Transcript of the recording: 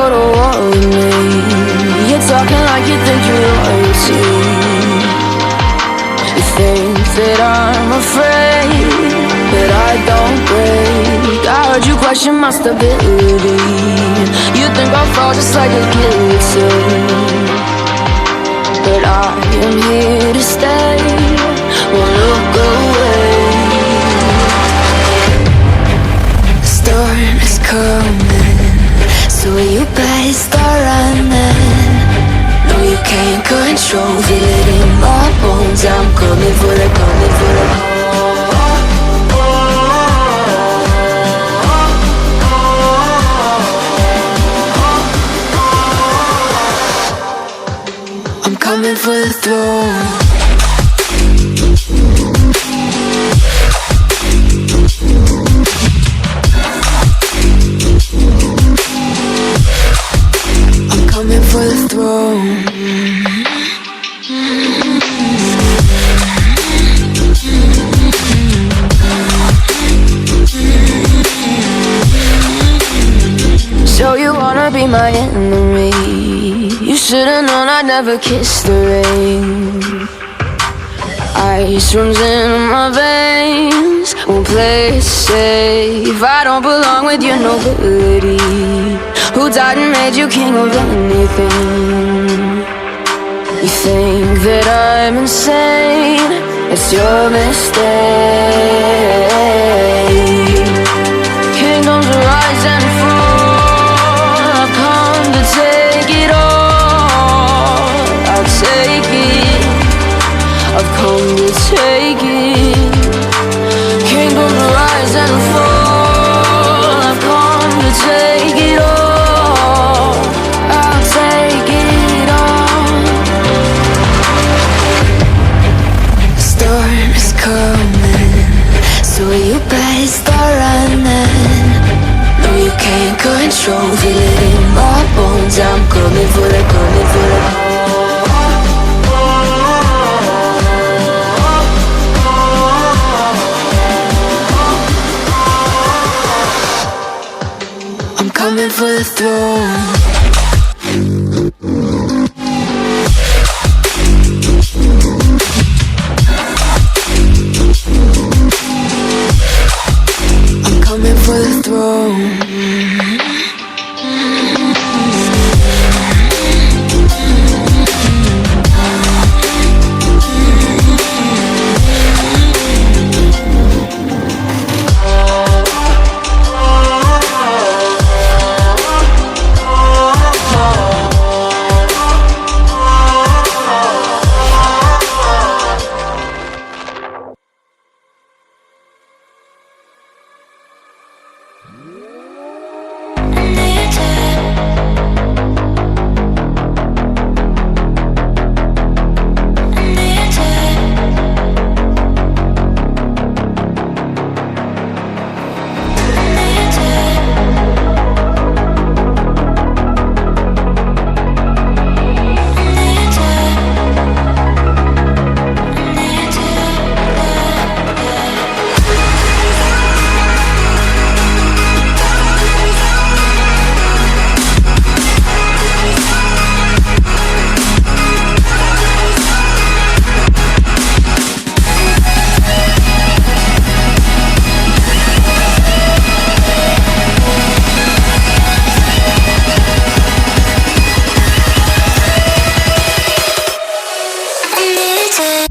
go to war with me. You're talking like you think you're royalty. You think that I'm afraid, but I don't break. I heard you question my stability. You think I'll fall just like a guillotine, but I am here to stay. Won't look away. The storm is coming, so you better start running. No, you can't control, feel it in my bones. I'm coming for the, coming for the. I'm coming for the throne. I'm coming for the throne. So you wanna be my enemy? You should've known I'd never kiss the rain. Ice runs in my veins, won't play it safe. I don't belong with your nobility. Who died and made you king of anything? You think that I'm insane, it's your mistake. Kingdoms rise and fall, I've come to take it all. I'll take it, I've come to take it. Kingdoms rise and fall, I've come to take it all. I'll take it all. The storm is coming, so you better start running. No, you can't control, feel it in my bones. I'm coming for the, coming for the. I'm coming for the throne. I'm coming for the throne. Take